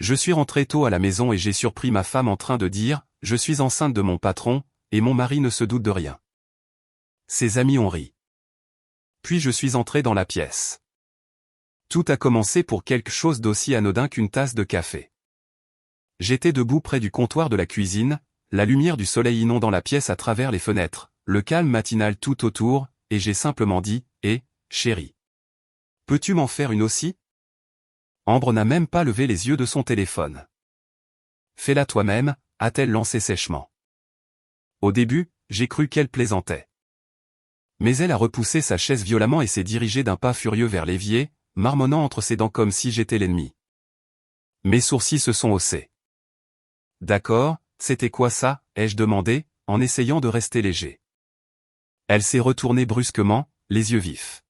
Je suis rentré tôt à la maison et j'ai surpris ma femme en train de dire « Je suis enceinte de mon patron » et mon mari ne se doute de rien. Ses amis ont ri. Puis je suis entré dans la pièce. Tout a commencé pour quelque chose d'aussi anodin qu'une tasse de café. J'étais debout près du comptoir de la cuisine, la lumière du soleil inondant la pièce à travers les fenêtres, le calme matinal tout autour, et j'ai simplement dit « Eh, chérie. Peux-tu m'en faire une aussi ?» Ambre n'a même pas levé les yeux de son téléphone. « Fais-la toi-même » a-t-elle lancé sèchement. Au début, j'ai cru qu'elle plaisantait. Mais elle a repoussé sa chaise violemment et s'est dirigée d'un pas furieux vers l'évier, marmonnant entre ses dents comme si j'étais l'ennemi. Mes sourcils se sont haussés. « D'accord, c'était quoi ça ?» ai-je demandé, en essayant de rester léger. Elle s'est retournée brusquement, les yeux vifs.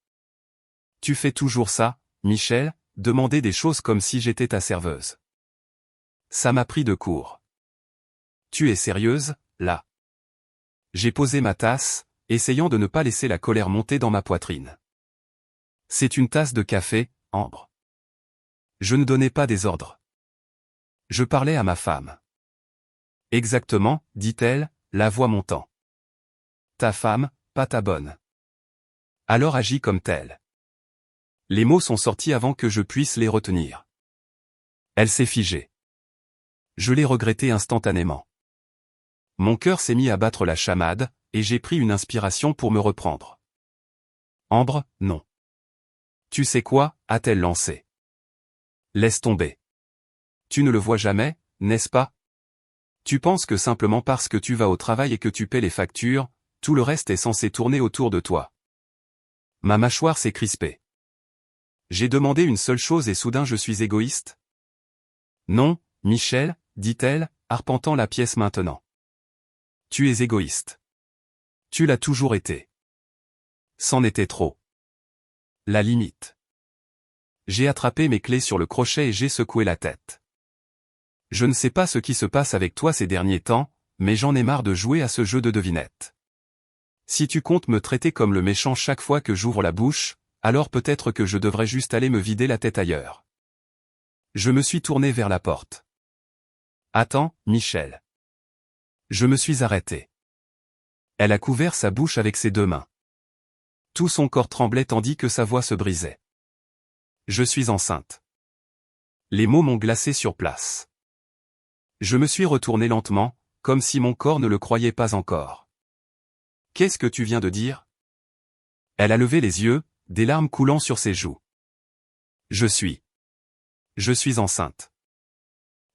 « Tu fais toujours ça, Michel, demander des choses comme si j'étais ta serveuse. » Ça m'a pris de court. « Tu es sérieuse, là ?» J'ai posé ma tasse, essayant de ne pas laisser la colère monter dans ma poitrine. « C'est une tasse de café, Ambre. » Je ne donnais pas des ordres. Je parlais à ma femme. « Exactement, dit-elle, la voix montant. Ta femme, pas ta bonne. Alors agis comme telle. » Les mots sont sortis avant que je puisse les retenir. Elle s'est figée. Je l'ai regretté instantanément. Mon cœur s'est mis à battre la chamade, et j'ai pris une inspiration pour me reprendre. « Ambre, non. Tu sais quoi ?» a-t-elle lancé. « Laisse tomber. Tu ne le vois jamais, n'est-ce pas? Tu penses que simplement parce que tu vas au travail et que tu paies les factures, tout le reste est censé tourner autour de toi. » Ma mâchoire s'est crispée. J'ai demandé une seule chose et soudain je suis égoïste? Non, Michel, dit-elle, arpentant la pièce maintenant. Tu es égoïste. Tu l'as toujours été. C'en était trop. La limite. J'ai attrapé mes clés sur le crochet et j'ai secoué la tête. Je ne sais pas ce qui se passe avec toi ces derniers temps, mais j'en ai marre de jouer à ce jeu de devinette. Si tu comptes me traiter comme le méchant chaque fois que j'ouvre la bouche, alors peut-être que je devrais juste aller me vider la tête ailleurs. Je me suis tourné vers la porte. Attends, Michel. Je me suis arrêté. Elle a couvert sa bouche avec ses deux mains. Tout son corps tremblait tandis que sa voix se brisait. Je suis enceinte. Les mots m'ont glacé sur place. Je me suis retourné lentement, comme si mon corps ne le croyait pas encore. Qu'est-ce que tu viens de dire? Elle a levé les yeux, des larmes coulant sur ses joues. Je suis enceinte.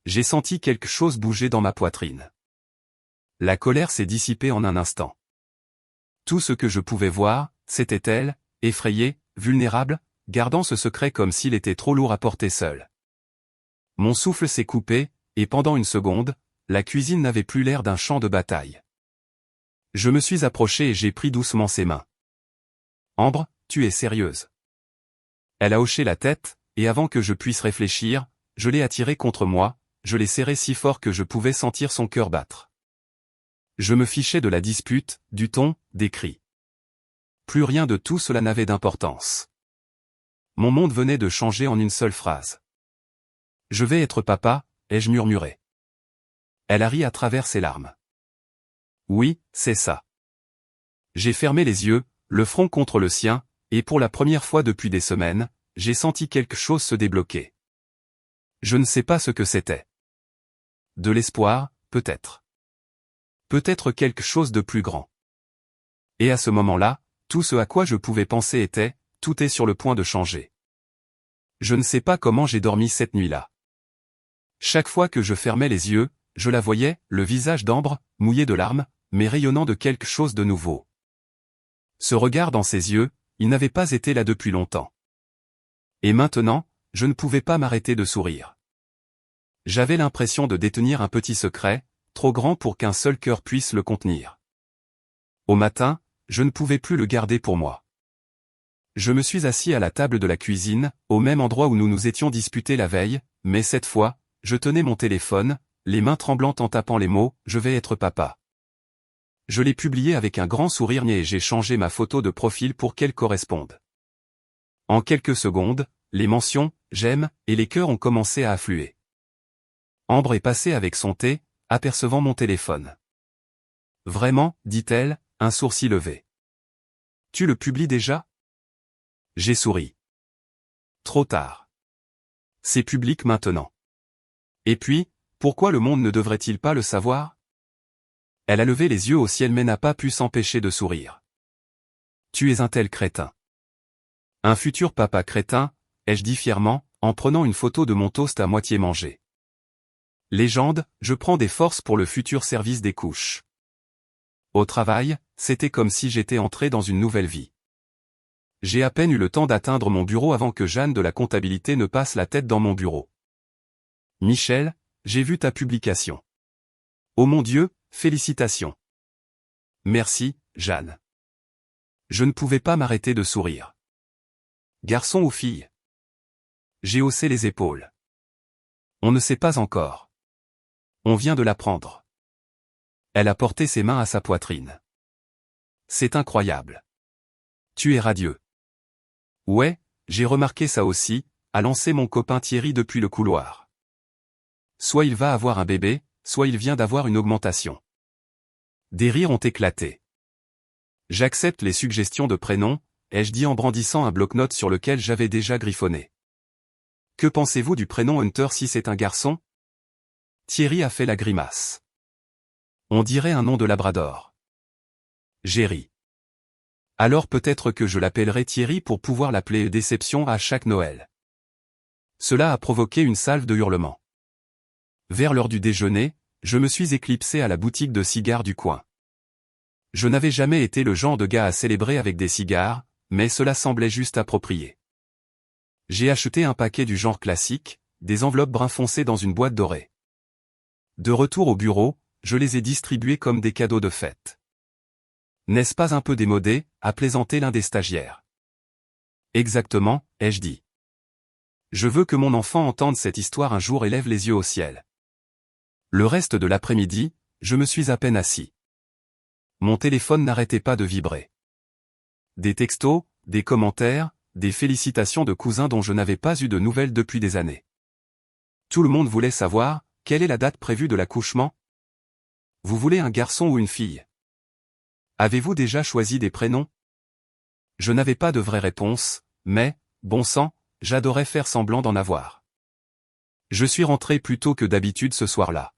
J'ai senti quelque chose bouger dans ma poitrine. La colère s'est dissipée en un instant. Tout ce que je pouvais voir, c'était elle, effrayée, vulnérable, gardant ce secret comme s'il était trop lourd à porter seul. Mon souffle s'est coupé, et pendant une seconde, la cuisine n'avait plus l'air d'un champ de bataille. Je me suis approché et j'ai pris doucement ses mains. Ambre, tu es sérieuse? Elle a hoché la tête, et avant que je puisse réfléchir, je l'ai attirée contre moi, je l'ai serrée si fort que je pouvais sentir son cœur battre. Je me fichais de la dispute, du ton, des cris. Plus rien de tout cela n'avait d'importance. Mon monde venait de changer en une seule phrase. Je vais être papa, ai-je murmuré. Elle a ri à travers ses larmes. Oui, c'est ça. J'ai fermé les yeux, le front contre le sien, et pour la première fois depuis des semaines, j'ai senti quelque chose se débloquer. Je ne sais pas ce que c'était. De l'espoir, peut-être. Peut-être quelque chose de plus grand. Et à ce moment-là, tout ce à quoi je pouvais penser était, tout est sur le point de changer. Je ne sais pas comment j'ai dormi cette nuit-là. Chaque fois que je fermais les yeux, je la voyais, le visage d'Ambre, mouillé de larmes, mais rayonnant de quelque chose de nouveau. Ce regard dans ses yeux, il n'avait pas été là depuis longtemps. Et maintenant, je ne pouvais pas m'arrêter de sourire. J'avais l'impression de détenir un petit secret, trop grand pour qu'un seul cœur puisse le contenir. Au matin, je ne pouvais plus le garder pour moi. Je me suis assis à la table de la cuisine, au même endroit où nous nous étions disputés la veille, mais cette fois, je tenais mon téléphone, les mains tremblantes en tapant les mots « Je vais être papa ». Je l'ai publié avec un grand sourire niais et j'ai changé ma photo de profil pour qu'elle corresponde. En quelques secondes, les mentions « j'aime » et les cœurs ont commencé à affluer. Ambre est passée avec son thé, apercevant mon téléphone. Vraiment, dit-elle, un sourcil levé. Tu le publies déjà? J'ai souri. Trop tard. C'est public maintenant. Et puis, pourquoi le monde ne devrait-il pas le savoir? Elle a levé les yeux au ciel mais n'a pas pu s'empêcher de sourire. Tu es un tel crétin. Un futur papa crétin, ai-je dit fièrement, en prenant une photo de mon toast à moitié mangé. Légende, je prends des forces pour le futur service des couches. Au travail, c'était comme si j'étais entré dans une nouvelle vie. J'ai à peine eu le temps d'atteindre mon bureau avant que Jeanne de la comptabilité ne passe la tête dans mon bureau. Michel, j'ai vu ta publication. Oh mon Dieu, félicitations. Merci, Jeanne. Je ne pouvais pas m'arrêter de sourire. Garçon ou fille? J'ai haussé les épaules. On ne sait pas encore. On vient de l'apprendre. Elle a porté ses mains à sa poitrine. C'est incroyable. Tu es radieux. Ouais, j'ai remarqué ça aussi, a lancé mon copain Thierry depuis le couloir. Soit il va avoir un bébé, soit il vient d'avoir une augmentation. Des rires ont éclaté. J'accepte les suggestions de prénoms, ai-je dit en brandissant un bloc-notes sur lequel j'avais déjà griffonné. Que pensez-vous du prénom Hunter si c'est un garçon? Thierry a fait la grimace. On dirait un nom de Labrador. J'ai ri. Alors peut-être que je l'appellerai Thierry pour pouvoir l'appeler Déception à chaque Noël. Cela a provoqué une salve de hurlements. Vers l'heure du déjeuner, je me suis éclipsé à la boutique de cigares du coin. Je n'avais jamais été le genre de gars à célébrer avec des cigares, mais cela semblait juste approprié. J'ai acheté un paquet du genre classique, des enveloppes brun foncé dans une boîte dorée. De retour au bureau, je les ai distribués comme des cadeaux de fête. N'est-ce pas un peu démodé, a plaisanté l'un des stagiaires. Exactement, ai-je dit. Je veux que mon enfant entende cette histoire un jour et lève les yeux au ciel. Le reste de l'après-midi, je me suis à peine assis. Mon téléphone n'arrêtait pas de vibrer. Des textos, des commentaires, des félicitations de cousins dont je n'avais pas eu de nouvelles depuis des années. Tout le monde voulait savoir, quelle est la date prévue de l'accouchement? Vous voulez un garçon ou une fille? Avez-vous déjà choisi des prénoms? Je n'avais pas de vraie réponse, mais, bon sang, j'adorais faire semblant d'en avoir. Je suis rentré plus tôt que d'habitude ce soir-là.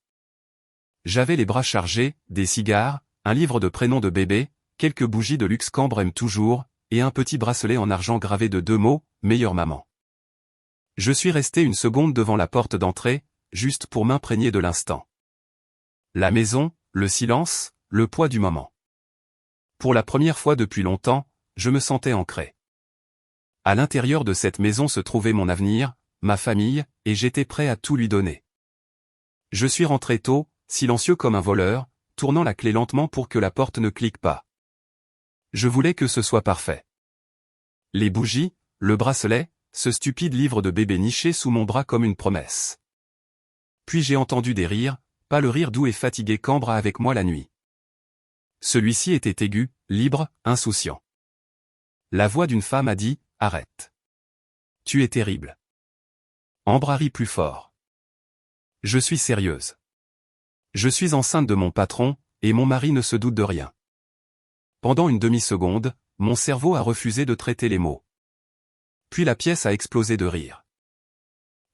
J'avais les bras chargés, des cigares, un livre de prénoms de bébé, quelques bougies de luxe qu'Ambre aime toujours, et un petit bracelet en argent gravé de 2 mots, meilleure maman. Je suis resté une seconde devant la porte d'entrée, juste pour m'imprégner de l'instant. La maison, le silence, le poids du moment. Pour la première fois depuis longtemps, je me sentais ancré. À l'intérieur de cette maison se trouvait mon avenir, ma famille, et j'étais prêt à tout lui donner. Je suis rentré tôt, silencieux comme un voleur, tournant la clé lentement pour que la porte ne clique pas. Je voulais que ce soit parfait. Les bougies, le bracelet, ce stupide livre de bébé niché sous mon bras comme une promesse. Puis j'ai entendu des rires, pas le rire doux et fatigué qu'Ambre a avec moi la nuit. Celui-ci était aigu, libre, insouciant. La voix d'une femme a dit, « Arrête. Tu es terrible. » Ambre a ri plus fort. Je suis sérieuse. Je suis enceinte de mon patron, et mon mari ne se doute de rien. Pendant une demi-seconde, mon cerveau a refusé de traiter les mots. Puis la pièce a explosé de rire.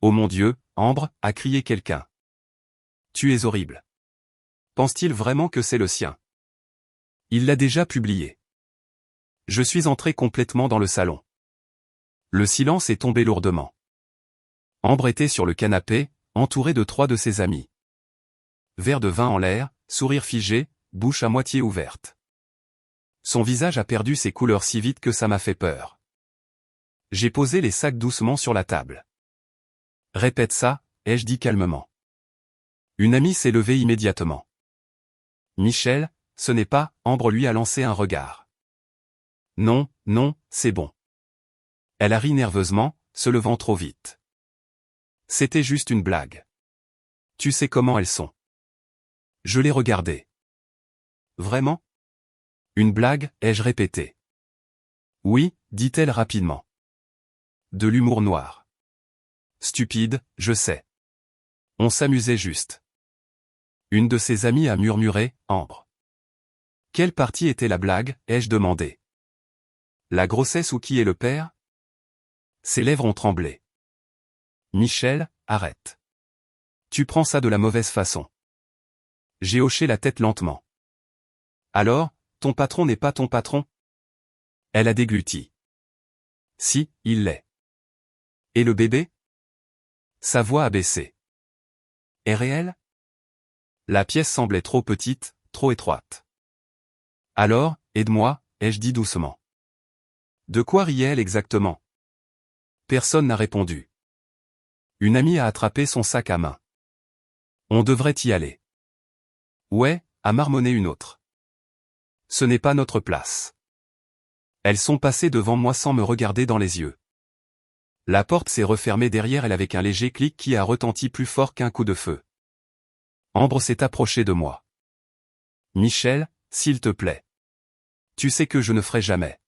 Oh mon Dieu, Ambre, a crié quelqu'un. Tu es horrible. Pense-t-il vraiment que c'est le sien? Il l'a déjà publié. Je suis entré complètement dans le salon. Le silence est tombé lourdement. Ambre était sur le canapé, entourée de 3 de ses amis. Verre de vin en l'air, sourire figé, bouche à moitié ouverte. Son visage a perdu ses couleurs si vite que ça m'a fait peur. J'ai posé les sacs doucement sur la table. Répète ça, ai-je dit calmement. Une amie s'est levée immédiatement. Michel, ce n'est pas, Ambre lui a lancé un regard. Non, non, c'est bon. Elle a ri nerveusement, se levant trop vite. C'était juste une blague. Tu sais comment elles sont. Je l'ai regardée. Vraiment? Une blague, ai-je répété. Oui, dit-elle rapidement. De l'humour noir. Stupide, je sais. On s'amusait juste. Une de ses amies a murmuré, Ambre. Quelle partie était la blague, ai-je demandé. La grossesse ou qui est le père? Ses lèvres ont tremblé. Michel, arrête. Tu prends ça de la mauvaise façon. J'ai hoché la tête lentement. Alors, ton patron n'est pas ton patron? Elle a dégluti. Si, il l'est. Et le bébé? Sa voix a baissé. Est réel? La pièce semblait trop petite, trop étroite. Alors, aide-moi, ai-je dit doucement. De quoi riait-elle exactement? Personne n'a répondu. Une amie a attrapé son sac à main. On devrait y aller. Ouais, a marmonné une autre. Ce n'est pas notre place. Elles sont passées devant moi sans me regarder dans les yeux. La porte s'est refermée derrière elle avec un léger clic qui a retenti plus fort qu'un coup de feu. Ambre s'est approchée de moi. Michel, s'il te plaît. Tu sais que je ne ferai jamais.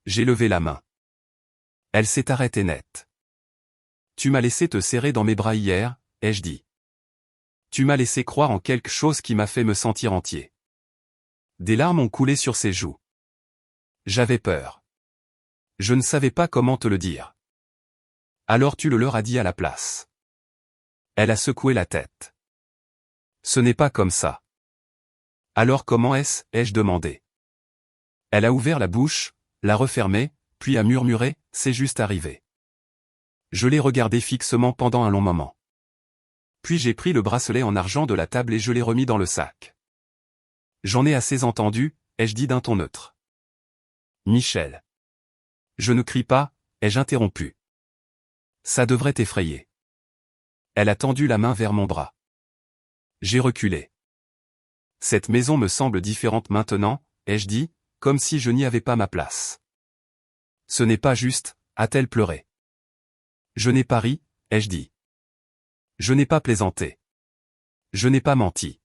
J'ai levé la main. Elle s'est arrêtée net. Tu m'as laissé te serrer dans mes bras hier, ai-je dit. Tu m'as laissé croire en quelque chose qui m'a fait me sentir entier. Des larmes ont coulé sur ses joues. J'avais peur. Je ne savais pas comment te le dire. Alors tu le leur as dit à la place. Elle a secoué la tête. Ce n'est pas comme ça. Alors comment est-ce, ai-je demandé. Elle a ouvert la bouche, l'a refermée, puis a murmuré, c'est juste arrivé. Je l'ai regardé fixement pendant un long moment. Puis j'ai pris le bracelet en argent de la table et je l'ai remis dans le sac. J'en ai assez entendu, ai-je dit d'un ton neutre. Michel. Je ne crie pas, ai-je interrompu. Ça devrait t'effrayer. Elle a tendu la main vers mon bras. J'ai reculé. Cette maison me semble différente maintenant, ai-je dit, comme si je n'y avais pas ma place. Ce n'est pas juste, a-t-elle pleuré. Je n'ai pas ri, ai-je dit. Je n'ai pas plaisanté. Je n'ai pas menti.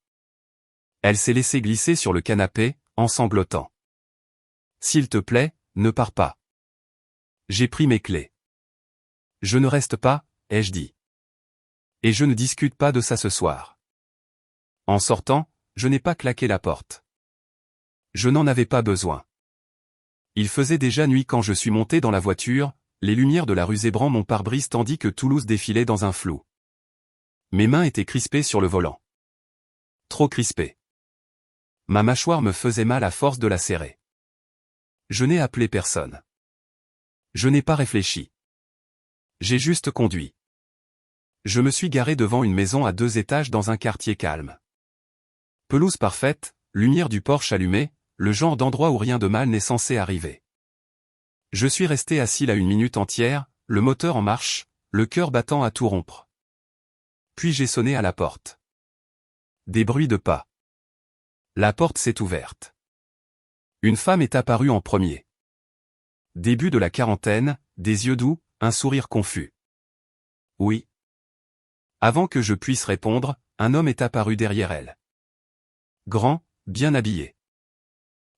Elle s'est laissée glisser sur le canapé, en sanglotant. S'il te plaît, ne pars pas. J'ai pris mes clés. Je ne reste pas, ai-je dit. Et je ne discute pas de ça ce soir. En sortant, je n'ai pas claqué la porte. Je n'en avais pas besoin. Il faisait déjà nuit quand je suis monté dans la voiture, les lumières de la rue Zébran mon pare-brise tandis que Toulouse défilait dans un flou. Mes mains étaient crispées sur le volant. Trop crispées. Ma mâchoire me faisait mal à force de la serrer. Je n'ai appelé personne. Je n'ai pas réfléchi. J'ai juste conduit. Je me suis garé devant une maison à 2 étages dans un quartier calme. Pelouse parfaite, lumière du porche allumée, le genre d'endroit où rien de mal n'est censé arriver. Je suis resté assis là 1 minute entière, le moteur en marche, le cœur battant à tout rompre. Puis j'ai sonné à la porte. Des bruits de pas. La porte s'est ouverte. Une femme est apparue en premier. Début de la quarantaine, des yeux doux, un sourire confus. Oui. Avant que je puisse répondre, un homme est apparu derrière elle. Grand, bien habillé.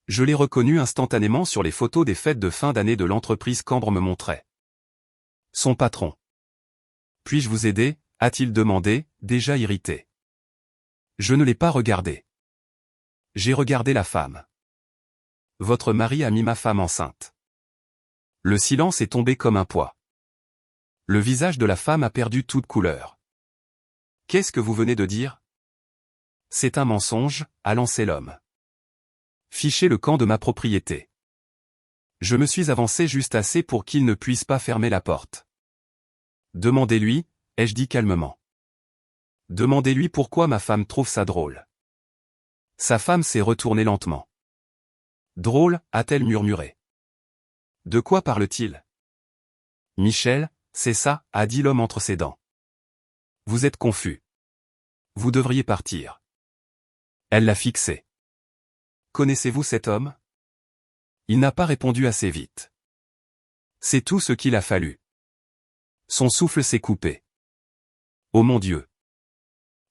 Je l'ai reconnu instantanément sur les photos des fêtes de fin d'année de l'entreprise qu'Ambre me montrait. Son patron. Puis-je vous aider, a-t-il demandé, déjà irrité. Je ne l'ai pas regardé. J'ai regardé la femme. Votre mari a mis ma femme enceinte. Le silence est tombé comme un poids. Le visage de la femme a perdu toute couleur. Qu'est-ce que vous venez de dire? C'est un mensonge, a lancé l'homme. Fichez le camp de ma propriété. Je me suis avancé juste assez pour qu'il ne puisse pas fermer la porte. Demandez-lui, ai-je dit calmement. Demandez-lui pourquoi ma femme trouve ça drôle. Sa femme s'est retournée lentement. Drôle, a-t-elle murmuré. De quoi parle-t-il? Michel, c'est ça, a dit l'homme entre ses dents. Vous êtes confus. Vous devriez partir. Elle l'a fixé. Connaissez-vous cet homme? Il n'a pas répondu assez vite. C'est tout ce qu'il a fallu. Son souffle s'est coupé. Oh mon Dieu!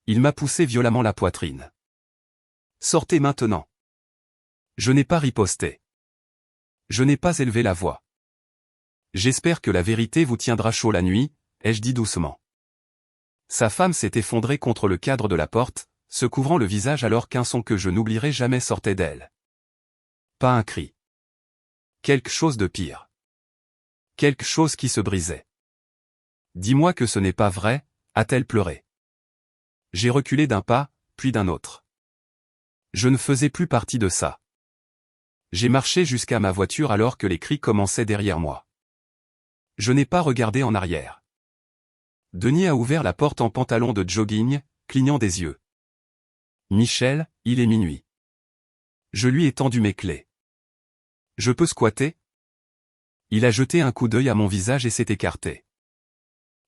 Il m'a poussé violemment la poitrine. Sortez maintenant. Je n'ai pas riposté. Je n'ai pas élevé la voix. J'espère que la vérité vous tiendra chaud la nuit, ai-je dit doucement. Sa femme s'est effondrée contre le cadre de la porte, se couvrant le visage alors qu'un son que je n'oublierai jamais sortait d'elle. Pas un cri. Quelque chose de pire. Quelque chose qui se brisait. Dis-moi que ce n'est pas vrai, a-t-elle pleuré. J'ai reculé d'un pas, puis d'un autre. Je ne faisais plus partie de ça. J'ai marché jusqu'à ma voiture alors que les cris commençaient derrière moi. Je n'ai pas regardé en arrière. Denis a ouvert la porte en pantalon de jogging, clignant des yeux. Michel, il est minuit. Je lui ai tendu mes clés. Je peux squatter? Il a jeté un coup d'œil à mon visage et s'est écarté.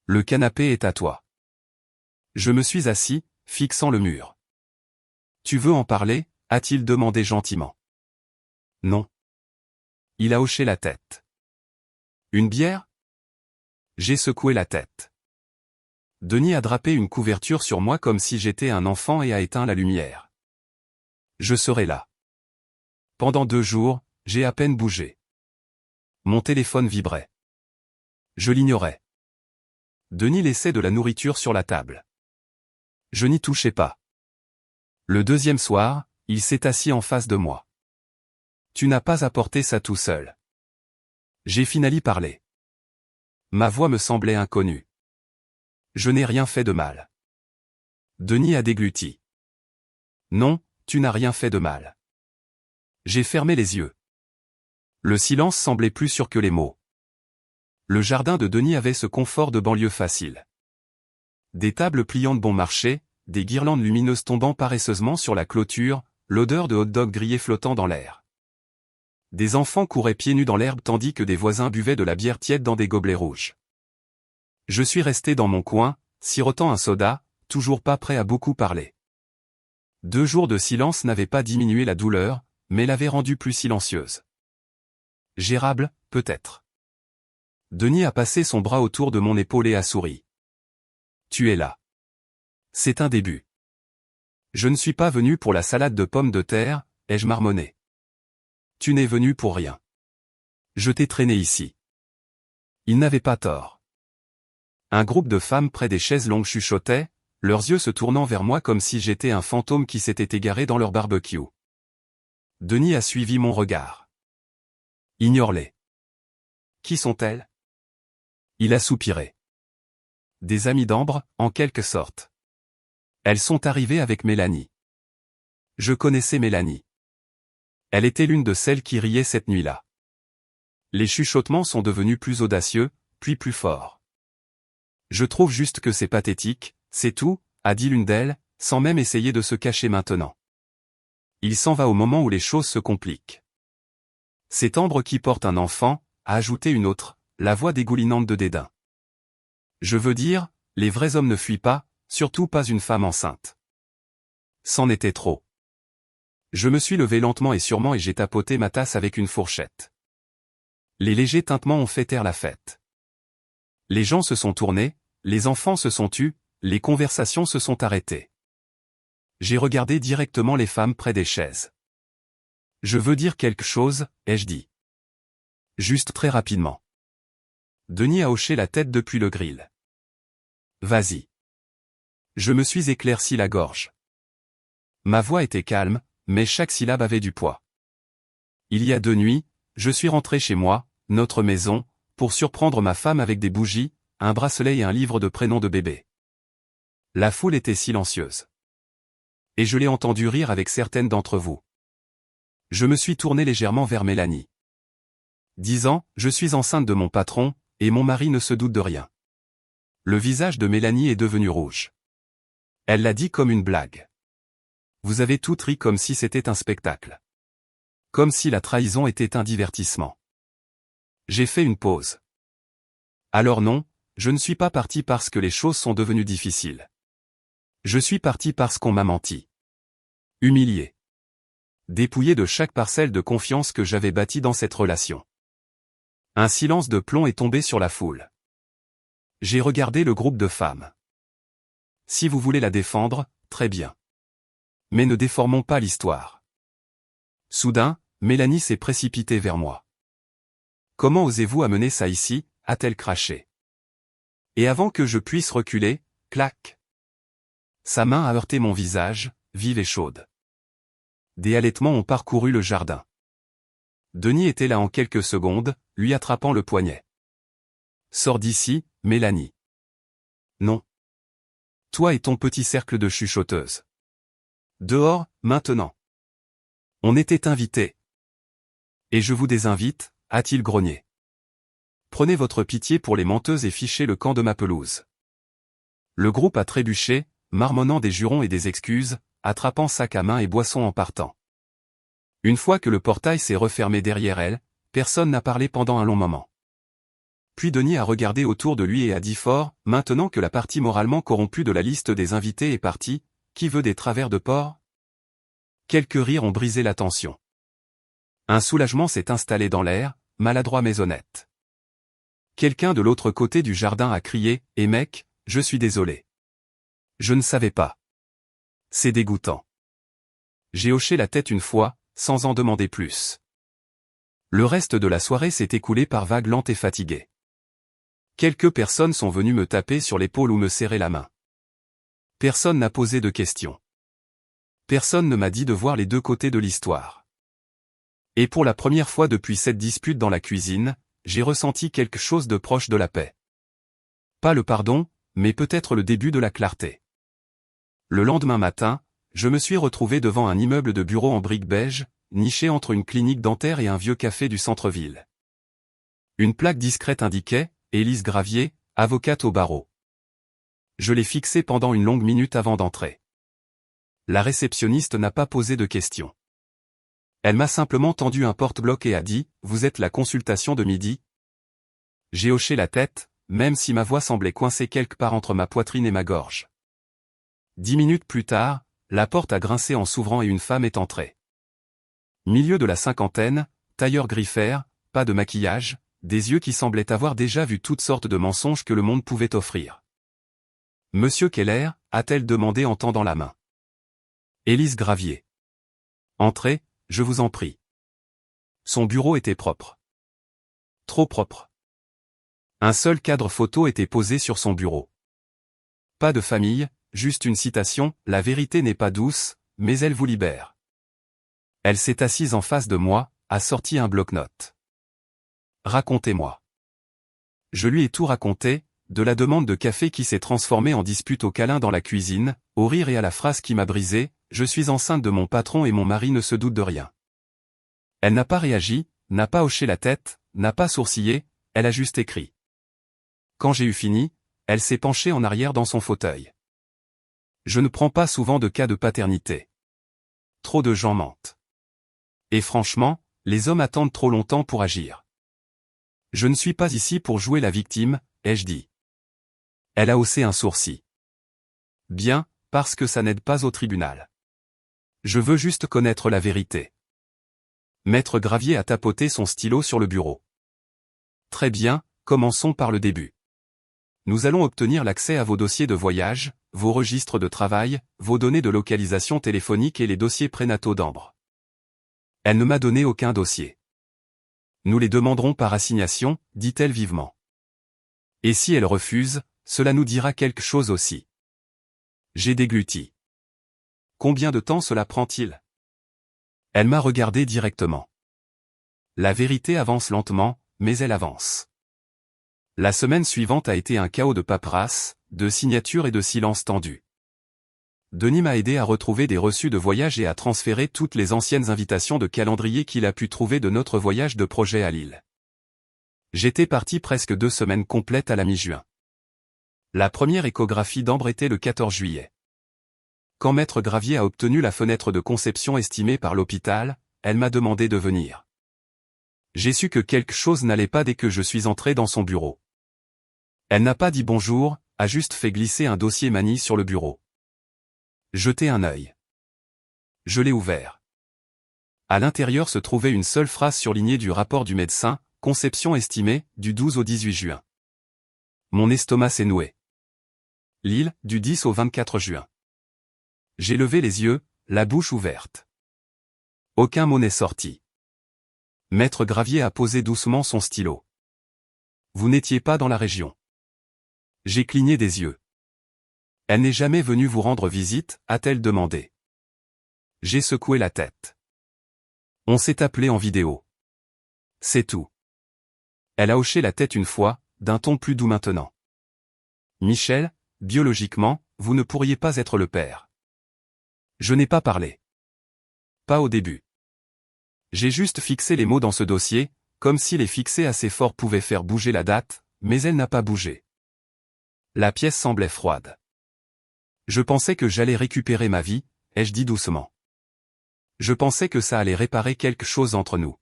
Le canapé est à toi. Je me suis assis, fixant le mur. Tu veux en parler? A-t-il demandé gentiment. Non. Il a hoché la tête. Une bière? J'ai secoué la tête. Denis a drapé une couverture sur moi comme si j'étais un enfant et a éteint la lumière. Je serai là. Pendant 2 jours, j'ai à peine bougé. Mon téléphone vibrait. Je l'ignorais. Denis laissait de la nourriture sur la table. Je n'y touchais pas. Le 2e soir, il s'est assis en face de moi. Tu n'as pas apporté ça tout seul. J'ai finalement parlé. Ma voix me semblait inconnue. Je n'ai rien fait de mal. Denis a dégluti. Non, tu n'as rien fait de mal. J'ai fermé les yeux. Le silence semblait plus sûr que les mots. Le jardin de Denis avait ce confort de banlieue facile. Des tables pliantes bon marché, des guirlandes lumineuses tombant paresseusement sur la clôture, l'odeur de hot-dog grillé flottant dans l'air. Des enfants couraient pieds nus dans l'herbe tandis que des voisins buvaient de la bière tiède dans des gobelets rouges. Je suis resté dans mon coin, sirotant un soda, toujours pas prêt à beaucoup parler. 2 jours de silence n'avaient pas diminué la douleur, mais l'avaient rendue plus silencieuse. Gérable, peut-être. Denis a passé son bras autour de mon épaule et a souri. Tu es là. C'est un début. Je ne suis pas venu pour la salade de pommes de terre, ai-je marmonné. Tu n'es venu pour rien. Je t'ai traîné ici. Il n'avait pas tort. Un groupe de femmes près des chaises longues chuchotaient, leurs yeux se tournant vers moi comme si j'étais un fantôme qui s'était égaré dans leur barbecue. Denis a suivi mon regard. Ignore-les. Qui sont-elles? Il a soupiré. Des amies d'Ambre, en quelque sorte. Elles sont arrivées avec Mélanie. Je connaissais Mélanie. Elle était l'une de celles qui riaient cette nuit-là. Les chuchotements sont devenus plus audacieux, puis plus forts. Je trouve juste que c'est pathétique, c'est tout, a dit l'une d'elles, sans même essayer de se cacher maintenant. Il s'en va au moment où les choses se compliquent. C'est Ambre qui porte un enfant, a ajouté une autre, la voix dégoulinante de dédain. Je veux dire, les vrais hommes ne fuient pas, surtout pas une femme enceinte. C'en était trop. Je me suis levé lentement et sûrement et j'ai tapoté ma tasse avec une fourchette. Les légers tintements ont fait taire la fête. Les gens se sont tournés, les enfants se sont tus, les conversations se sont arrêtées. J'ai regardé directement les femmes près des chaises. Je veux dire quelque chose, ai-je dit. Juste très rapidement. Denis a hoché la tête depuis le grill. Vas-y. Je me suis éclairci la gorge. Ma voix était calme, mais chaque syllabe avait du poids. Il y a 2 nuits, je suis rentré chez moi, notre maison, pour surprendre ma femme avec des bougies, un bracelet et un livre de prénoms de bébé. La foule était silencieuse. Et je l'ai entendu rire avec certaines d'entre vous. Je me suis tourné légèrement vers Mélanie. Disant, je suis enceinte de mon patron, et mon mari ne se doute de rien. Le visage de Mélanie est devenu rouge. Elle l'a dit comme une blague. Vous avez toutes ri comme si c'était un spectacle. Comme si la trahison était un divertissement. J'ai fait une pause. Alors non, je ne suis pas parti parce que les choses sont devenues difficiles. Je suis parti parce qu'on m'a menti. Humilié. Dépouillé de chaque parcelle de confiance que j'avais bâtie dans cette relation. Un silence de plomb est tombé sur la foule. J'ai regardé le groupe de femmes. Si vous voulez la défendre, très bien. Mais ne déformons pas l'histoire. Soudain, Mélanie s'est précipitée vers moi. Comment osez-vous amener ça ici, a-t-elle craché. Et avant que je puisse reculer, Clac. Sa main a heurté mon visage, vive et chaude. Des halètements ont parcouru le jardin. Denis était là en quelques secondes, lui attrapant le poignet. Sors d'ici, Mélanie. Non. Toi et ton petit cercle de chuchoteuses. Dehors, maintenant. On était invités. Et je vous désinvite, a-t-il grogné. Prenez votre pitié pour les menteuses et fichez le camp de ma pelouse. Le groupe a trébuché, marmonnant des jurons et des excuses, attrapant sac à main et boisson en partant. Une fois que le portail s'est refermé derrière elle, personne n'a parlé pendant un long moment. Puis Denis a regardé autour de lui et a dit fort, maintenant que la partie moralement corrompue de la liste des invités est partie, qui veut des travers de porc? Quelques rires ont brisé la tension. Un soulagement s'est installé dans l'air, maladroit mais honnête. Quelqu'un de l'autre côté du jardin a crié, « Eh mec, je suis désolé. Je ne savais pas. C'est dégoûtant. » J'ai hoché la tête une fois, sans en demander plus. Le reste de la soirée s'est écoulé par vagues lentes et fatiguées. Quelques personnes sont venues me taper sur l'épaule ou me serrer la main. Personne n'a posé de questions. Personne ne m'a dit de voir les deux côtés de l'histoire. Et pour la première fois depuis cette dispute dans la cuisine, j'ai ressenti quelque chose de proche de la paix. Pas le pardon, mais peut-être le début de la clarté. Le lendemain matin, je me suis retrouvé devant un immeuble de bureaux en briques beige, niché entre une clinique dentaire et un vieux café du centre-ville. Une plaque discrète indiquait « Élise Gravier, avocate au barreau ». Je l'ai fixée pendant une longue minute avant d'entrer. La réceptionniste n'a pas posé de questions. Elle m'a simplement tendu un porte-bloc et a dit « Vous êtes la consultation de midi ?» J'ai hoché la tête, même si ma voix semblait coincée quelque part entre ma poitrine et ma gorge. 10 minutes plus tard, la porte a grincé en s'ouvrant et une femme est entrée. Milieu de la cinquantaine, tailleur griffère, pas de maquillage, des yeux qui semblaient avoir déjà vu toutes sortes de mensonges que le monde pouvait offrir. « Monsieur Keller ?» a-t-elle demandé en tendant la main. « Élise Gravier. »« Entrez, je vous en prie. » Son bureau était propre. Trop propre. Un seul cadre photo était posé sur son bureau. Pas de famille, juste une citation, « La vérité n'est pas douce, mais elle vous libère. » Elle s'est assise en face de moi, a sorti un bloc-notes. Racontez-moi. Je lui ai tout raconté, de la demande de café qui s'est transformée en dispute au câlin dans la cuisine, au rire et à la phrase qui m'a brisé, « Je suis enceinte de mon patron et mon mari ne se doute de rien. » Elle n'a pas réagi, n'a pas hoché la tête, n'a pas sourcillé, elle a juste écrit. Quand j'ai eu fini, elle s'est penchée en arrière dans son fauteuil. Je ne prends pas souvent de cas de paternité. Trop de gens mentent. Et franchement, les hommes attendent trop longtemps pour agir. Je ne suis pas ici pour jouer la victime, ai-je dit. Elle a haussé un sourcil. Bien, parce que ça n'aide pas au tribunal. Je veux juste connaître la vérité. Maître Gravier a tapoté son stylo sur le bureau. Très bien, commençons par le début. Nous allons obtenir l'accès à vos dossiers de voyage, vos registres de travail, vos données de localisation téléphonique et les dossiers prénataux d'Ambre. Elle ne m'a donné aucun dossier. Nous les demanderons par assignation, dit-elle vivement. Et si elle refuse, cela nous dira quelque chose aussi. J'ai dégluti. Combien de temps cela prend-il? Elle m'a regardé directement. La vérité avance lentement, mais elle avance. La semaine suivante a été un chaos de paperasse, de signatures et de silence tendu. Denis m'a aidé à retrouver des reçus de voyage et à transférer toutes les anciennes invitations de calendrier qu'il a pu trouver de notre voyage de projet à Lille. J'étais parti presque 2 semaines complètes à la mi-juin. La première échographie d'Ambre était le 14 juillet. Quand Maître Gravier a obtenu la fenêtre de conception estimée par l'hôpital, elle m'a demandé de venir. J'ai su que quelque chose n'allait pas dès que je suis entré dans son bureau. Elle n'a pas dit bonjour, a juste fait glisser un dossier manie sur le bureau. Jetez un œil. Je l'ai ouvert. À l'intérieur se trouvait une seule phrase surlignée du rapport du médecin, conception estimée, du 12 au 18 juin. Mon estomac s'est noué. Lille, du 10 au 24 juin. J'ai levé les yeux, la bouche ouverte. Aucun mot n'est sorti. Maître Gravier a posé doucement son stylo. Vous n'étiez pas dans la région. J'ai cligné des yeux. Elle n'est jamais venue vous rendre visite, a-t-elle demandé. J'ai secoué la tête. On s'est appelé en vidéo. C'est tout. Elle a hoché la tête une fois, d'un ton plus doux maintenant. Michel, biologiquement, vous ne pourriez pas être le père. Je n'ai pas parlé. Pas au début. J'ai juste fixé les mots dans ce dossier, comme si les fixer assez fort pouvait faire bouger la date, mais elle n'a pas bougé. La pièce semblait froide. Je pensais que j'allais récupérer ma vie, ai-je dit doucement. Je pensais que ça allait réparer quelque chose entre nous.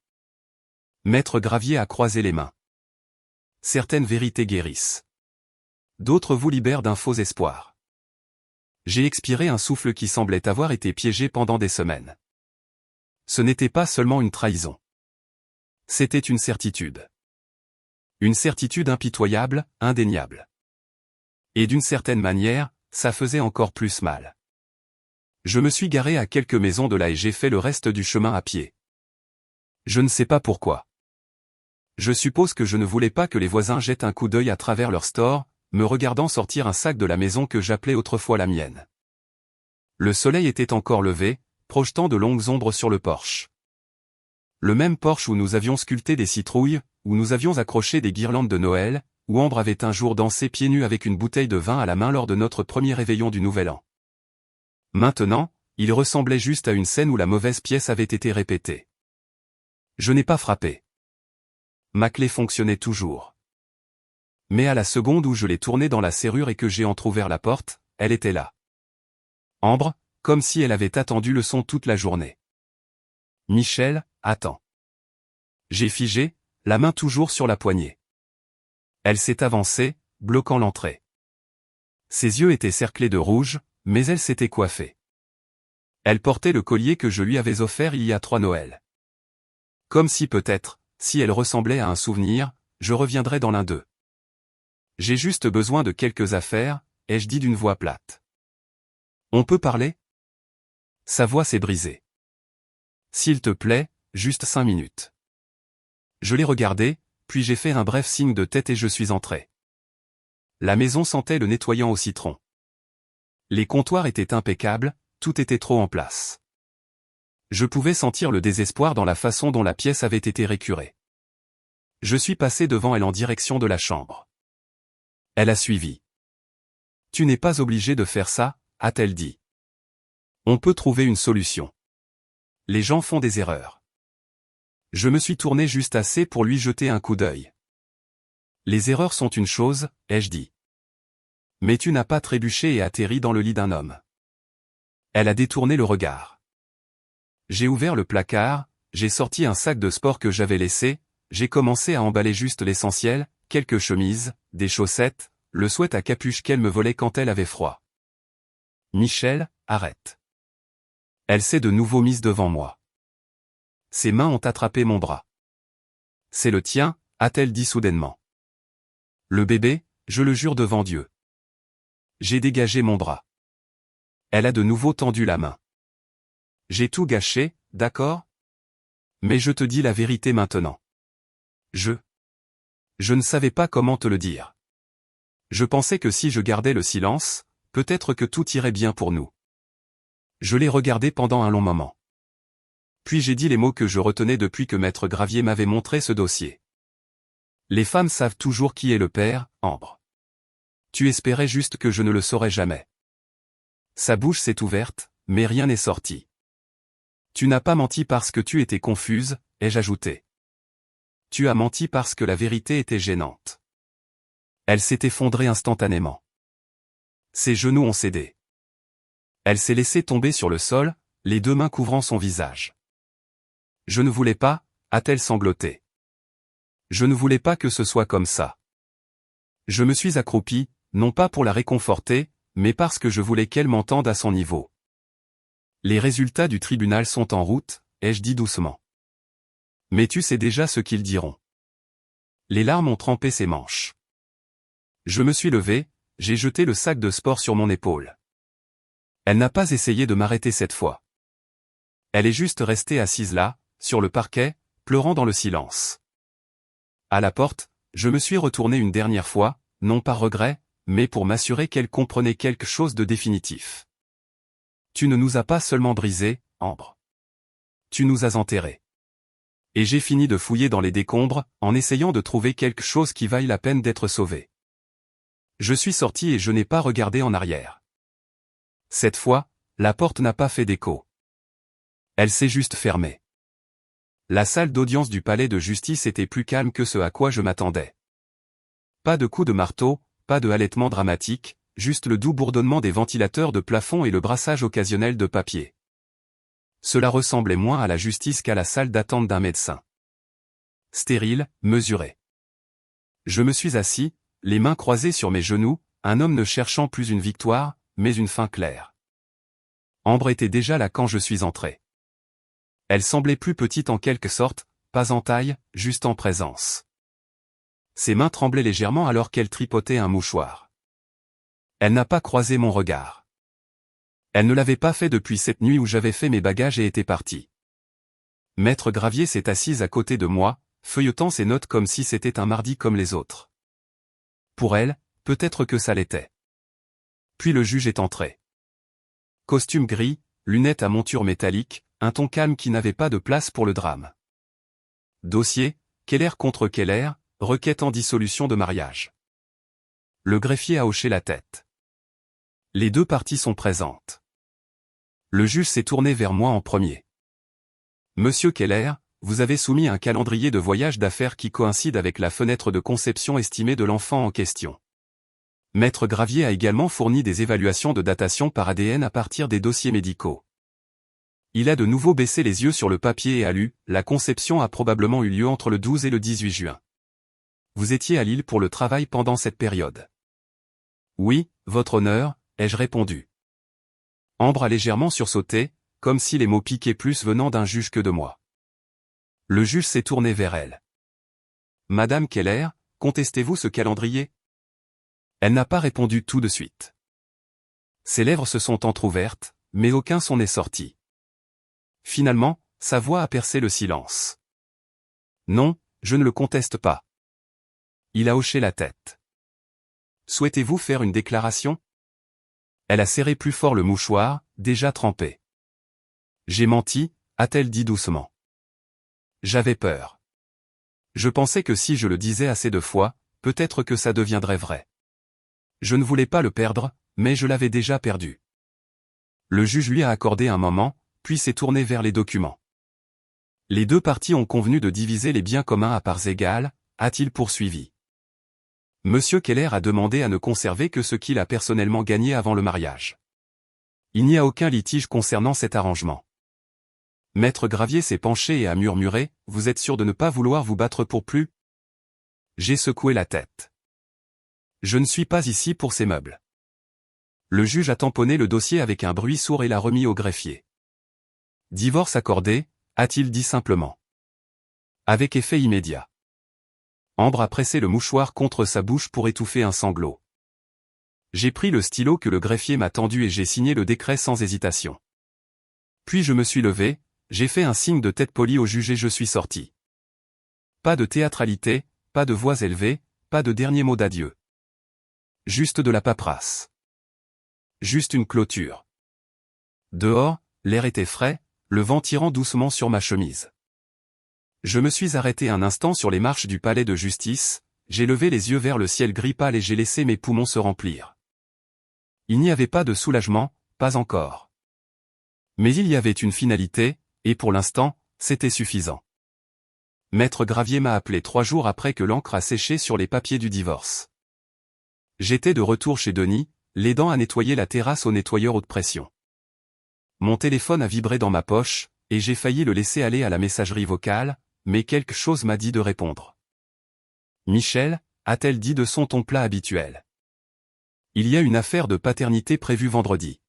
Maître Gravier a croisé les mains. Certaines vérités guérissent. D'autres vous libèrent d'un faux espoir. J'ai expiré un souffle qui semblait avoir été piégé pendant des semaines. Ce n'était pas seulement une trahison. C'était une certitude. Une certitude impitoyable, indéniable. Et d'une certaine manière, ça faisait encore plus mal. Je me suis garé à quelques maisons de là et j'ai fait le reste du chemin à pied. Je ne sais pas pourquoi. Je suppose que je ne voulais pas que les voisins jettent un coup d'œil à travers leur store, me regardant sortir un sac de la maison que j'appelais autrefois la mienne. Le soleil était encore levé, projetant de longues ombres sur le porche. Le même porche où nous avions sculpté des citrouilles, où nous avions accroché des guirlandes de Noël, où Ambre avait un jour dansé pieds nus avec une bouteille de vin à la main lors de notre premier réveillon du Nouvel An. Maintenant, il ressemblait juste à une scène où la mauvaise pièce avait été répétée. Je n'ai pas frappé. Ma clé fonctionnait toujours. Mais à la seconde où je l'ai tournée dans la serrure et que j'ai entrouvert la porte, elle était là. Ambre, comme si elle avait attendu le son toute la journée. Michel, attends. J'ai figé, la main toujours sur la poignée. Elle s'est avancée, bloquant l'entrée. Ses yeux étaient cerclés de rouge, mais elle s'était coiffée. Elle portait le collier que je lui avais offert il y a 3 Noëls. Comme si peut-être, si elle ressemblait à un souvenir, je reviendrais dans l'un d'eux. J'ai juste besoin de quelques affaires, ai-je dit d'une voix plate. On peut parler? Sa voix s'est brisée. S'il te plaît, juste 5 minutes. Je l'ai regardé, puis j'ai fait un bref signe de tête et je suis entré. La maison sentait le nettoyant au citron. Les comptoirs étaient impeccables, tout était trop en place. Je pouvais sentir le désespoir dans la façon dont la pièce avait été récurée. Je suis passé devant elle en direction de la chambre. Elle a suivi. Tu n'es pas obligé de faire ça, a-t-elle dit. On peut trouver une solution. Les gens font des erreurs. Je me suis tourné juste assez pour lui jeter un coup d'œil. Les erreurs sont une chose, ai-je dit. Mais tu n'as pas trébuché et atterri dans le lit d'un homme. Elle a détourné le regard. J'ai ouvert le placard, j'ai sorti un sac de sport que j'avais laissé, j'ai commencé à emballer juste l'essentiel, quelques chemises, des chaussettes, le sweat à capuche qu'elle me volait quand elle avait froid. Michel, arrête. Elle s'est de nouveau mise devant moi. Ses mains ont attrapé mon bras. C'est le tien, a-t-elle dit soudainement. Le bébé, je le jure devant Dieu. J'ai dégagé mon bras. Elle a de nouveau tendu la main. J'ai tout gâché, d'accord? Mais je te dis la vérité maintenant. Je ne savais pas comment te le dire. Je pensais que si je gardais le silence, peut-être que tout irait bien pour nous. Je l'ai regardé pendant un long moment. Puis j'ai dit les mots que je retenais depuis que Maître Gravier m'avait montré ce dossier. Les femmes savent toujours qui est le père, Ambre. Tu espérais juste que je ne le saurais jamais. Sa bouche s'est ouverte, mais rien n'est sorti. Tu n'as pas menti parce que tu étais confuse, ai-je ajouté. Tu as menti parce que la vérité était gênante. Elle s'est effondrée instantanément. Ses genoux ont cédé. Elle s'est laissée tomber sur le sol, les 2 mains couvrant son visage. Je ne voulais pas, a-t-elle sangloté. Je ne voulais pas que ce soit comme ça. Je me suis accroupi, non pas pour la réconforter, mais parce que je voulais qu'elle m'entende à son niveau. Les résultats du tribunal sont en route, ai-je dit doucement. Mais tu sais déjà ce qu'ils diront. Les larmes ont trempé ses manches. Je me suis levé, j'ai jeté le sac de sport sur mon épaule. Elle n'a pas essayé de m'arrêter cette fois. Elle est juste restée assise là, sur le parquet, pleurant dans le silence. À la porte, je me suis retourné une dernière fois, non par regret, mais pour m'assurer qu'elle comprenait quelque chose de définitif. Tu ne nous as pas seulement brisés, Ambre. Tu nous as enterrés. Et j'ai fini de fouiller dans les décombres, en essayant de trouver quelque chose qui vaille la peine d'être sauvé. Je suis sorti et je n'ai pas regardé en arrière. Cette fois, la porte n'a pas fait d'écho. Elle s'est juste fermée. La salle d'audience du palais de justice était plus calme que ce à quoi je m'attendais. Pas de coups de marteau, pas de halètement dramatique, juste le doux bourdonnement des ventilateurs de plafond et le brassage occasionnel de papier. Cela ressemblait moins à la justice qu'à la salle d'attente d'un médecin. Stérile, mesuré. Je me suis assis, les mains croisées sur mes genoux, un homme ne cherchant plus une victoire, mais une fin claire. Ambre était déjà là quand je suis entré. Elle semblait plus petite en quelque sorte, pas en taille, juste en présence. Ses mains tremblaient légèrement alors qu'elle tripotait un mouchoir. Elle n'a pas croisé mon regard. Elle ne l'avait pas fait depuis cette nuit où j'avais fait mes bagages et était parti. Maître Gravier s'est assise à côté de moi, feuilletant ses notes comme si c'était un mardi comme les autres. Pour elle, peut-être que ça l'était. Puis le juge est entré. Costume gris, lunettes à monture métallique, un ton calme qui n'avait pas de place pour le drame. Dossier, Keller contre Keller, requête en dissolution de mariage. Le greffier a hoché la tête. Les deux parties sont présentes. Le juge s'est tourné vers moi en premier. Monsieur Keller, vous avez soumis un calendrier de voyage d'affaires qui coïncide avec la fenêtre de conception estimée de l'enfant en question. Maître Gravier a également fourni des évaluations de datation par ADN à partir des dossiers médicaux. Il a de nouveau baissé les yeux sur le papier et a lu « La conception a probablement eu lieu entre le 12 et le 18 juin. Vous étiez à Lille pour le travail pendant cette période. » Oui, votre honneur, ai-je répondu. Ambre a légèrement sursauté, comme si les mots piquaient plus venant d'un juge que de moi. Le juge s'est tourné vers elle. Madame Keller, contestez-vous ce calendrier? Elle n'a pas répondu tout de suite. Ses lèvres se sont entr'ouvertes, mais aucun son n'est sorti. Finalement, sa voix a percé le silence. Non, je ne le conteste pas. Il a hoché la tête. Souhaitez-vous faire une déclaration? Elle a serré plus fort le mouchoir, déjà trempé. J'ai menti, a-t-elle dit doucement. J'avais peur. Je pensais que si je le disais assez de fois, peut-être que ça deviendrait vrai. Je ne voulais pas le perdre, mais je l'avais déjà perdu. Le juge lui a accordé un moment, puis s'est tourné vers les documents. Les deux parties ont convenu de diviser les biens communs à parts égales, a-t-il poursuivi. Monsieur Keller a demandé à ne conserver que ce qu'il a personnellement gagné avant le mariage. Il n'y a aucun litige concernant cet arrangement. Maître Gravier s'est penché et a murmuré, « Vous êtes sûr de ne pas vouloir vous battre pour plus ?» J'ai secoué la tête. Je ne suis pas ici pour ces meubles. Le juge a tamponné le dossier avec un bruit sourd et l'a remis au greffier. Divorce accordé, a-t-il dit simplement. Avec effet immédiat. Ambre a pressé le mouchoir contre sa bouche pour étouffer un sanglot. J'ai pris le stylo que le greffier m'a tendu et j'ai signé le décret sans hésitation. Puis je me suis levé, j'ai fait un signe de tête polie au juge et je suis sorti. Pas de théâtralité, pas de voix élevées, pas de dernier mot d'adieu. Juste de la paperasse. Juste une clôture. Dehors, l'air était frais, le vent tirant doucement sur ma chemise. Je me suis arrêté un instant sur les marches du palais de justice, j'ai levé les yeux vers le ciel gris pâle et j'ai laissé mes poumons se remplir. Il n'y avait pas de soulagement, pas encore. Mais il y avait une finalité, et pour l'instant, c'était suffisant. Maître Gravier m'a appelé 3 jours après que l'encre a séché sur les papiers du divorce. J'étais de retour chez Denis, l'aidant à nettoyer la terrasse au nettoyeur haute pression. Mon téléphone a vibré dans ma poche, et j'ai failli le laisser aller à la messagerie vocale, mais quelque chose m'a dit de répondre. Michel, a-t-elle dit de son ton plat habituel. Il y a une affaire de paternité prévue vendredi.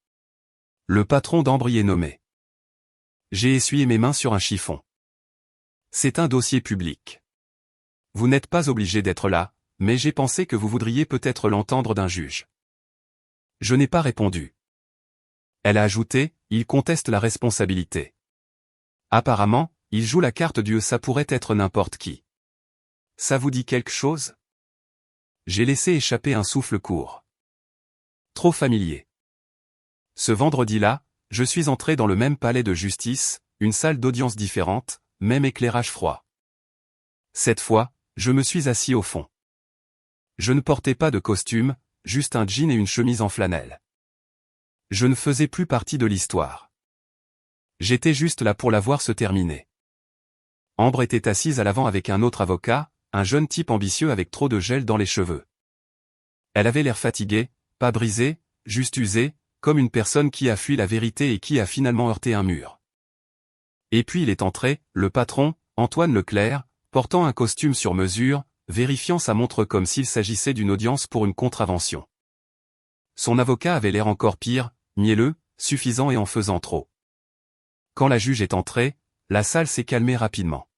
Le patron d'Ambre y est nommé. J'ai essuyé mes mains sur un chiffon. C'est un dossier public. Vous n'êtes pas obligé d'être là, mais j'ai pensé que vous voudriez peut-être l'entendre d'un juge. Je n'ai pas répondu. Elle a ajouté, il conteste la responsabilité. Apparemment, il joue la carte du ça pourrait être n'importe qui. Ça vous dit quelque chose? J'ai laissé échapper un souffle court. Trop familier. Ce vendredi-là, je suis entré dans le même palais de justice, une salle d'audience différente, même éclairage froid. Cette fois, je me suis assis au fond. Je ne portais pas de costume, juste un jean et une chemise en flanelle. Je ne faisais plus partie de l'histoire. J'étais juste là pour la voir se terminer. Ambre était assise à l'avant avec un autre avocat, un jeune type ambitieux avec trop de gel dans les cheveux. Elle avait l'air fatiguée, pas brisée, juste usée, comme une personne qui a fui la vérité et qui a finalement heurté un mur. Et puis il est entré, le patron, Antoine Leclerc, portant un costume sur mesure, vérifiant sa montre comme s'il s'agissait d'une audience pour une contravention. Son avocat avait l'air encore pire, mielleux, suffisant et en faisant trop. Quand la juge est entrée, la salle s'est calmée rapidement.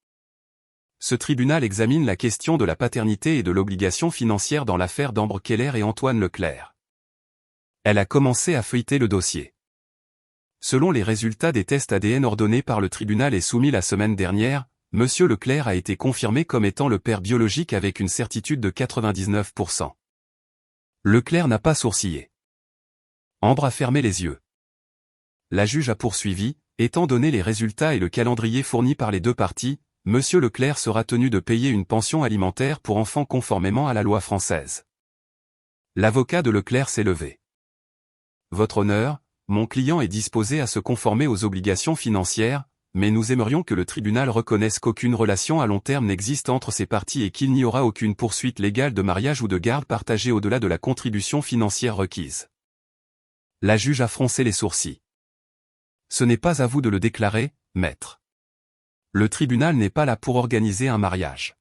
Ce tribunal examine la question de la paternité et de l'obligation financière dans l'affaire d'Ambre Keller et Antoine Leclerc. Elle a commencé à feuilleter le dossier. Selon les résultats des tests ADN ordonnés par le tribunal et soumis la semaine dernière, M. Leclerc a été confirmé comme étant le père biologique avec une certitude de 99%. Leclerc n'a pas sourcillé. Ambre a fermé les yeux. La juge a poursuivi, étant donné les résultats et le calendrier fournis par les deux parties, M. Leclerc sera tenu de payer une pension alimentaire pour enfants conformément à la loi française. L'avocat de Leclerc s'est levé. Votre honneur, mon client est disposé à se conformer aux obligations financières, mais nous aimerions que le tribunal reconnaisse qu'aucune relation à long terme n'existe entre ces parties et qu'il n'y aura aucune poursuite légale de mariage ou de garde partagée au-delà de la contribution financière requise. La juge a froncé les sourcils. Ce n'est pas à vous de le déclarer, maître. Le tribunal n'est pas là pour organiser un mariage.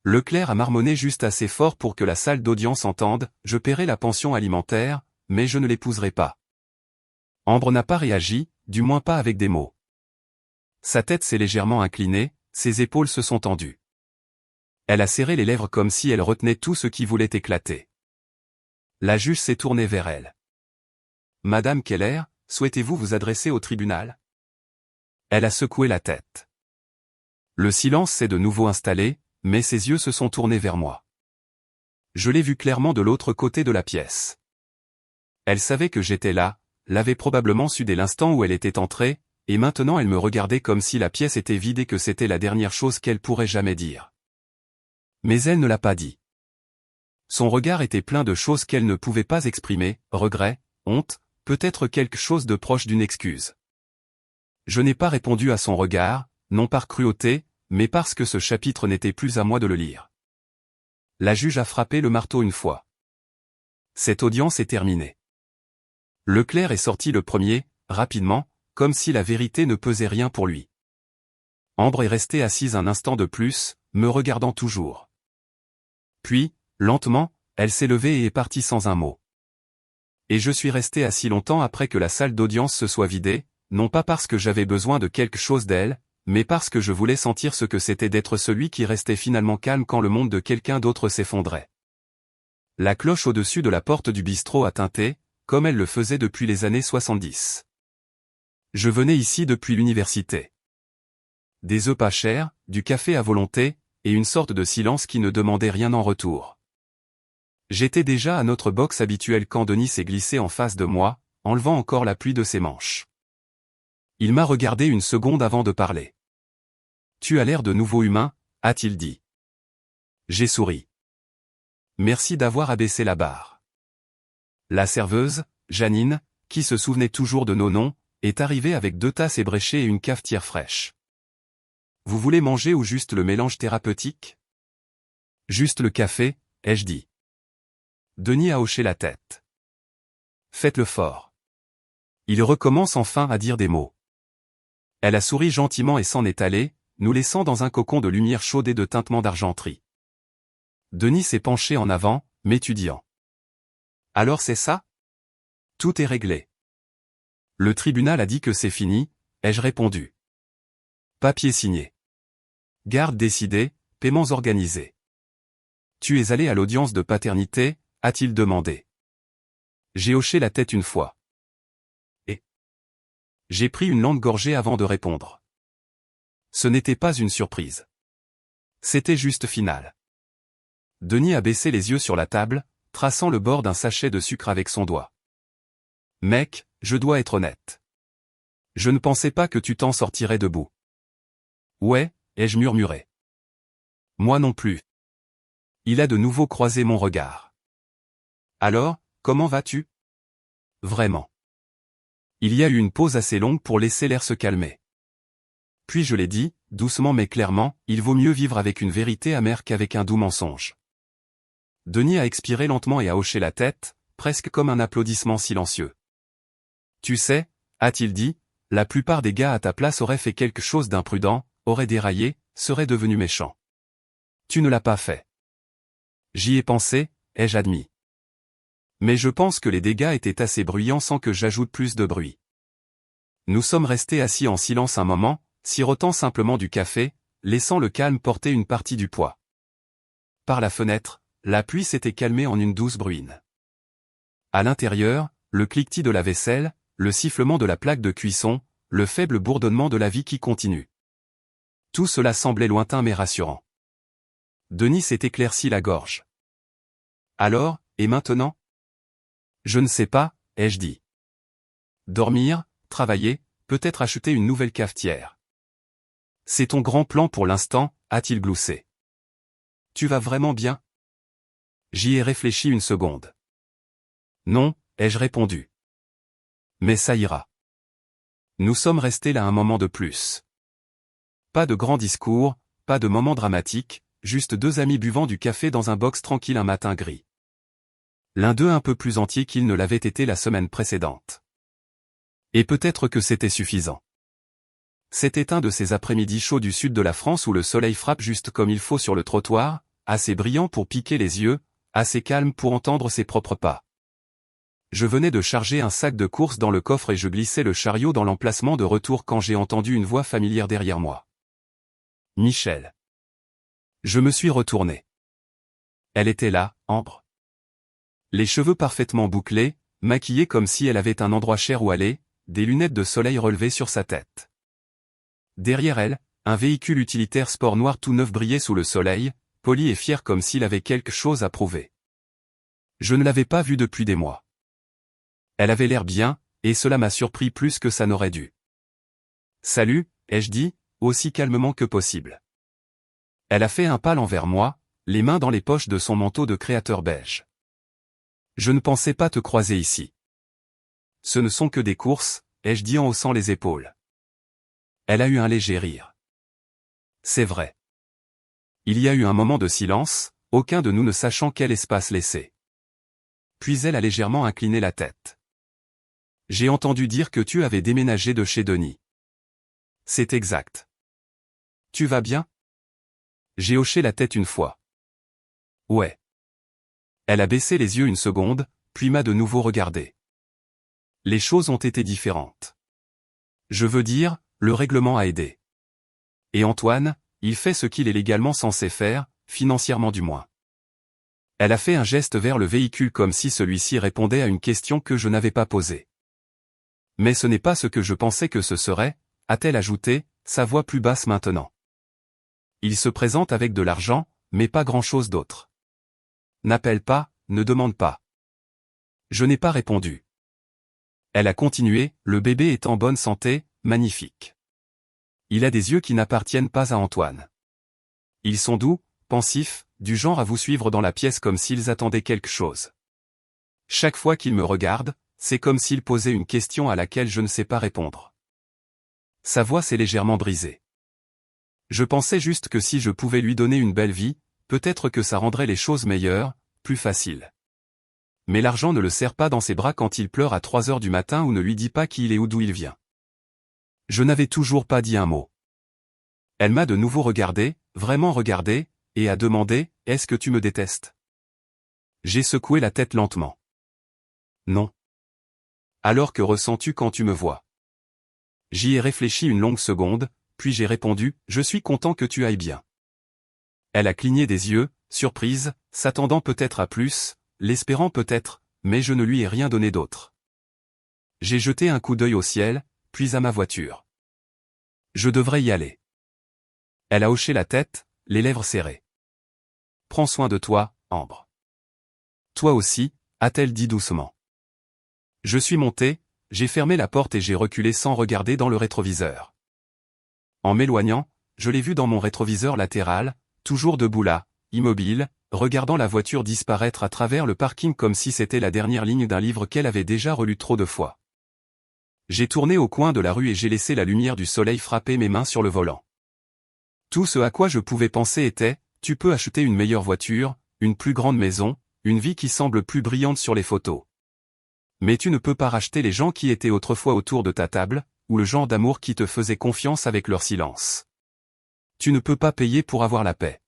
Leclerc a marmonné juste assez fort pour que la salle d'audience entende « Je paierai la pension alimentaire, mais je ne l'épouserai pas ». Ambre n'a pas réagi, du moins pas avec des mots. Sa tête s'est légèrement inclinée, ses épaules se sont tendues. Elle a serré les lèvres comme si elle retenait tout ce qui voulait éclater. La juge s'est tournée vers elle. Madame Keller, souhaitez-vous vous adresser au tribunal ? Elle a secoué la tête. Le silence s'est de nouveau installé, mais ses yeux se sont tournés vers moi. Je l'ai vue clairement de l'autre côté de la pièce. Elle savait que j'étais là, l'avait probablement su dès l'instant où elle était entrée, et maintenant elle me regardait comme si la pièce était vide et que c'était la dernière chose qu'elle pourrait jamais dire. Mais elle ne l'a pas dit. Son regard était plein de choses qu'elle ne pouvait pas exprimer, regret, honte, peut-être quelque chose de proche d'une excuse. Je n'ai pas répondu à son regard, non par cruauté, mais parce que ce chapitre n'était plus à moi de le lire. La juge a frappé le marteau une fois. Cette audience est terminée. Leclerc est sorti le premier, rapidement, comme si la vérité ne pesait rien pour lui. Ambre est restée assise un instant de plus, me regardant toujours. Puis, lentement, elle s'est levée et est partie sans un mot. Et je suis resté assis longtemps après que la salle d'audience se soit vidée, non pas parce que j'avais besoin de quelque chose d'elle, mais parce que je voulais sentir ce que c'était d'être celui qui restait finalement calme quand le monde de quelqu'un d'autre s'effondrait. La cloche au-dessus de la porte du bistrot a tinté, comme elle le faisait depuis les années 70. Je venais ici depuis l'université. Des œufs pas chers, du café à volonté, et une sorte de silence qui ne demandait rien en retour. J'étais déjà à notre box habituelle quand Denis s'est glissé en face de moi, enlevant encore la pluie de ses manches. Il m'a regardé une seconde avant de parler. « Tu as l'air de nouveau humain », a-t-il dit. J'ai souri. Merci d'avoir abaissé la barre. La serveuse, Janine, qui se souvenait toujours de nos noms, est arrivée avec 2 tasses ébréchées et une cafetière fraîche. Vous voulez manger ou juste le mélange thérapeutique ? Juste le café, ai-je dit. Denis a hoché la tête. Faites-le fort. Il recommence enfin à dire des mots. Elle a souri gentiment et s'en est allée, nous laissant dans un cocon de lumière chaude et de tintement d'argenterie. Denis s'est penché en avant, m'étudiant. Alors c'est ça ? Tout est réglé. Le tribunal a dit que c'est fini, ai-je répondu. Papier signé. Garde décidée, paiements organisés. Tu es allé à l'audience de paternité, a-t-il demandé. J'ai hoché la tête une fois. Et j'ai pris une longue gorgée avant de répondre. Ce n'était pas une surprise. C'était juste final. Denis a baissé les yeux sur la table, traçant le bord d'un sachet de sucre avec son doigt. Mec, je dois être honnête. Je ne pensais pas que tu t'en sortirais debout. Ouais, ai-je murmuré. Moi non plus. Il a de nouveau croisé mon regard. Alors, comment vas-tu? Vraiment. Il y a eu une pause assez longue pour laisser l'air se calmer. Puis je l'ai dit, doucement mais clairement, il vaut mieux vivre avec une vérité amère qu'avec un doux mensonge. Denis a expiré lentement et a hoché la tête, presque comme un applaudissement silencieux. Tu sais, a-t-il dit, la plupart des gars à ta place auraient fait quelque chose d'imprudent, auraient déraillé, seraient devenus méchants. Tu ne l'as pas fait. J'y ai pensé, ai-je admis. Mais je pense que les dégâts étaient assez bruyants sans que j'ajoute plus de bruit. Nous sommes restés assis en silence un moment, sirotant simplement du café, laissant le calme porter une partie du poids. Par la fenêtre, la pluie s'était calmée en une douce bruine. À l'intérieur, le cliquetis de la vaisselle, le sifflement de la plaque de cuisson, le faible bourdonnement de la vie qui continue. Tout cela semblait lointain mais rassurant. Denis s'est éclairci la gorge. Alors, et maintenant? Je ne sais pas, ai-je dit. Dormir, travailler, peut-être acheter une nouvelle cafetière. C'est ton grand plan pour l'instant, a-t-il gloussé. Tu vas vraiment bien? J'y ai réfléchi une seconde. Non, ai-je répondu. Mais ça ira. Nous sommes restés là un moment de plus. Pas de grands discours, pas de moments dramatiques, juste deux amis buvant du café dans un box tranquille un matin gris. L'un d'eux un peu plus entier qu'il ne l'avait été la semaine précédente. Et peut-être que c'était suffisant. C'était un de ces après-midi chauds du sud de la France où le soleil frappe juste comme il faut sur le trottoir, assez brillant pour piquer les yeux, assez calme pour entendre ses propres pas. Je venais de charger un sac de courses dans le coffre et je glissais le chariot dans l'emplacement de retour quand j'ai entendu une voix familière derrière moi. Michel. Je me suis retourné. Elle était là, Ambre. Les cheveux parfaitement bouclés, maquillée comme si elle avait un endroit cher où aller, des lunettes de soleil relevées sur sa tête. Derrière elle, un véhicule utilitaire sport noir tout neuf brillait sous le soleil, poli et fier comme s'il avait quelque chose à prouver. Je ne l'avais pas vue depuis des mois. Elle avait l'air bien, et cela m'a surpris plus que ça n'aurait dû. Salut, ai-je dit, aussi calmement que possible. Elle a fait un pas envers moi, les mains dans les poches de son manteau de créateur beige. Je ne pensais pas te croiser ici. Ce ne sont que des courses, ai-je dit en haussant les épaules. Elle a eu un léger rire. C'est vrai. Il y a eu un moment de silence, aucun de nous ne sachant quel espace laisser. Puis elle a légèrement incliné la tête. J'ai entendu dire que tu avais déménagé de chez Denis. C'est exact. Tu vas bien? J'ai hoché la tête une fois. Ouais. Elle a baissé les yeux une seconde, puis m'a de nouveau regardé. Les choses ont été différentes. Je veux dire, le règlement a aidé. Et Antoine, il fait ce qu'il est légalement censé faire, financièrement du moins. Elle a fait un geste vers le véhicule comme si celui-ci répondait à une question que je n'avais pas posée. Mais ce n'est pas ce que je pensais que ce serait, a-t-elle ajouté, sa voix plus basse maintenant. Il se présente avec de l'argent, mais pas grand-chose d'autre. N'appelle pas, ne demande pas. Je n'ai pas répondu. Elle a continué, le bébé est en bonne santé, magnifique. Il a des yeux qui n'appartiennent pas à Antoine. Ils sont doux, pensifs, du genre à vous suivre dans la pièce comme s'ils attendaient quelque chose. Chaque fois qu'il me regarde, c'est comme s'il posait une question à laquelle je ne sais pas répondre. Sa voix s'est légèrement brisée. Je pensais juste que si je pouvais lui donner une belle vie, peut-être que ça rendrait les choses meilleures, plus faciles. Mais l'argent ne le serre pas dans ses bras quand il pleure à 3 heures du matin ou ne lui dit pas qui il est ou d'où il vient. Je n'avais toujours pas dit un mot. Elle m'a de nouveau regardé, vraiment regardé, et a demandé, « Est-ce que tu me détestes ?» J'ai secoué la tête lentement. Non. Alors que ressens-tu quand tu me vois? J'y ai réfléchi une longue seconde, puis j'ai répondu, « Je suis content que tu ailles bien. » Elle a cligné des yeux, surprise, s'attendant peut-être à plus, l'espérant peut-être, mais je ne lui ai rien donné d'autre. J'ai jeté un coup d'œil au ciel, puis à ma voiture. Je devrais y aller. Elle a hoché la tête, les lèvres serrées. Prends soin de toi, Ambre. Toi aussi, a-t-elle dit doucement. Je suis monté, j'ai fermé la porte et j'ai reculé sans regarder dans le rétroviseur. En m'éloignant, je l'ai vu dans mon rétroviseur latéral, toujours debout là, immobile, regardant la voiture disparaître à travers le parking comme si c'était la dernière ligne d'un livre qu'elle avait déjà relu trop de fois. J'ai tourné au coin de la rue et j'ai laissé la lumière du soleil frapper mes mains sur le volant. Tout ce à quoi je pouvais penser était, tu peux acheter une meilleure voiture, une plus grande maison, une vie qui semble plus brillante sur les photos. Mais tu ne peux pas racheter les gens qui étaient autrefois autour de ta table, ou le genre d'amour qui te faisait confiance avec leur silence. Tu ne peux pas payer pour avoir la paix.